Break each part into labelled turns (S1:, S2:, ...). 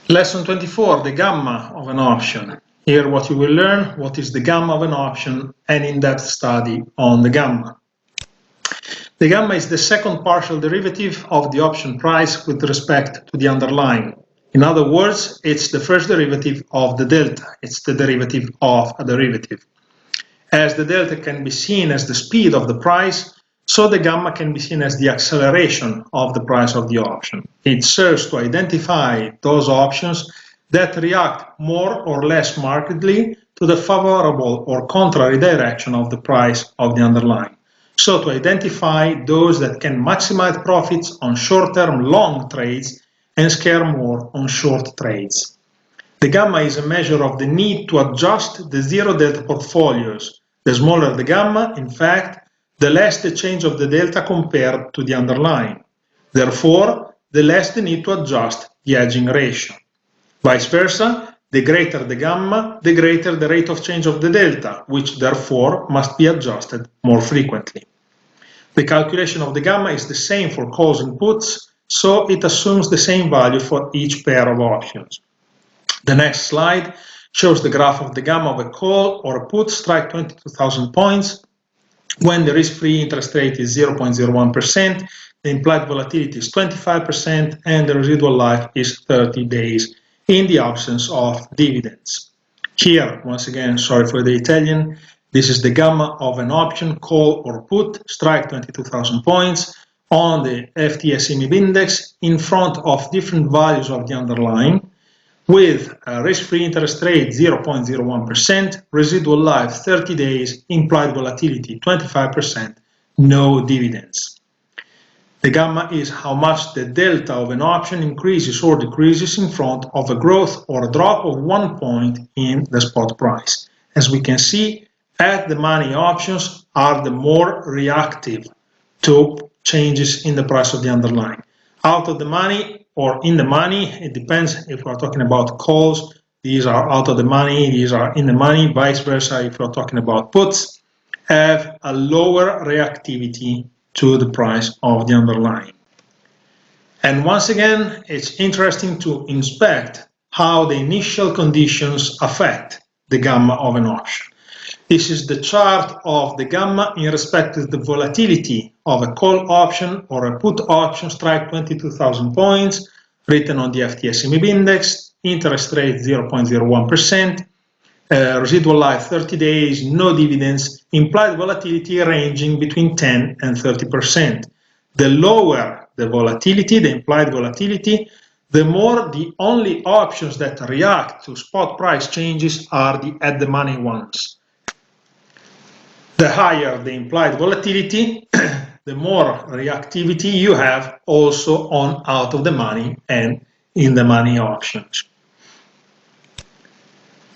S1: Lesson 24, the gamma of an option. Here what you will learn, what is the gamma of an option, and in-depth study on the gamma. The gamma is the second partial derivative of the option price with respect to the underlying. In other words, it's the first derivative of the delta. It's the derivative of a derivative. As the delta can be seen as the speed of the price, so the gamma can be seen as the acceleration of the price of the option. It serves to identify those options that react more or less markedly to the favorable or contrary direction of the price of the underlying. So to identify those that can maximize profits on short-term long trades and scare more on short trades. The gamma is a measure of the need to adjust the zero delta portfolios. The smaller the gamma, in fact, the less the change of the delta compared to the underlying. Therefore, the less the need to adjust the hedging ratio. Vice versa, the greater the gamma, the greater the rate of change of the delta, which therefore must be adjusted more frequently. The calculation of the gamma is the same for calls and puts, so it assumes the same value for each pair of options. The next slide shows the graph of the gamma of a call or a put strike 22,000 points when the risk-free interest rate is 0.01%, the implied volatility is 25%, and the residual life is 30 days in the absence of dividends. Here, once again, sorry for the Italian, this is the gamma of an option, call or put, strike 22,000 points on the FTSE index in front of different values of the underlying, with a risk-free interest rate 0.01%, residual life 30 days, implied volatility 25%, no dividends. The gamma is how much the delta of an option increases or decreases in front of a growth or a drop of 1 point in the spot price. As we can see, at-the-money options are the more reactive to changes in the price of the underlying. Out of the money or in the money, it depends if we're talking about calls, these are out of the money, these are in the money, vice versa if we're talking about puts, have a lower reactivity to the price of the underlying. And once again, it's interesting to inspect how the initial conditions affect the gamma of an option. This is the chart of the gamma in respect to the volatility of a call option or a put option strike 22,000 points, written on the FTSE index, interest rate 0.01%, residual life 30 days, no dividends, implied volatility ranging between 10 and 30%. The lower the volatility, the implied volatility, the more the only options that react to spot price changes are the at-the-money ones. The higher the implied volatility, the more reactivity you have also on out of the money and in the money options.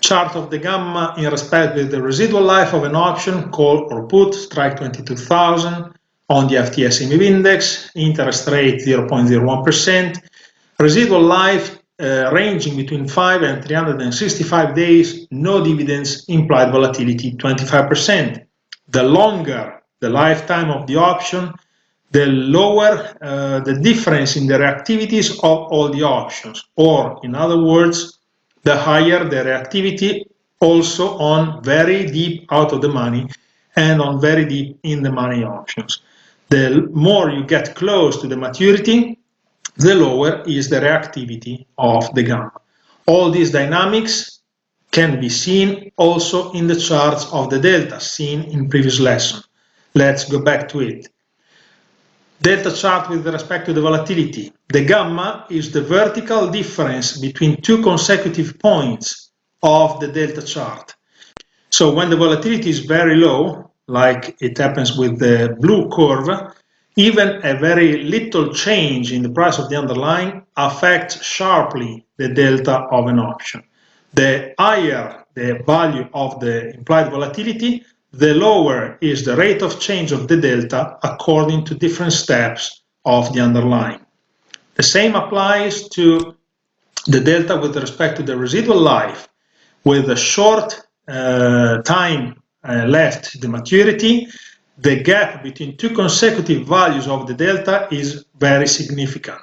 S1: Chart of the gamma in respect with the residual life of an option, call or put, strike 22,000 on the FTSE index, interest rate 0.01%, residual life ranging between 5 and 365 days, no dividends, implied volatility 25%. The longer the lifetime of the option, the lower the difference in the reactivities of all the options, or in other words, the higher the reactivity also on very deep out of the money and on very deep in the money options. The more you get close to the maturity, the lower is the reactivity of the gamma. All these dynamics can be seen also in the charts of the delta seen in previous lesson. Let's go back to it. Delta chart with respect to the volatility. The gamma is the vertical difference between two consecutive points of the delta chart. So when the volatility is very low, like it happens with the blue curve, even a very little change in the price of the underlying affects sharply the delta of an option. The higher the value of the implied volatility, the lower is the rate of change of the delta according to different steps of the underlying. The same applies to the delta with respect to the residual life. With a short time left to the maturity, the gap between two consecutive values of the delta is very significant.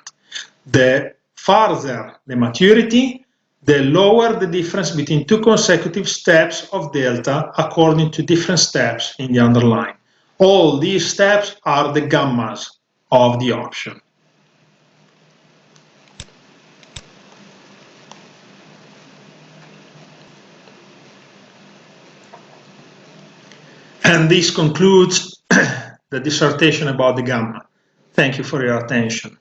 S1: The farther the maturity, the lower the difference between two consecutive steps of delta according to different steps in the underlying. All these steps are the gammas of the option. And this concludes the dissertation about the gamma. Thank you for your attention.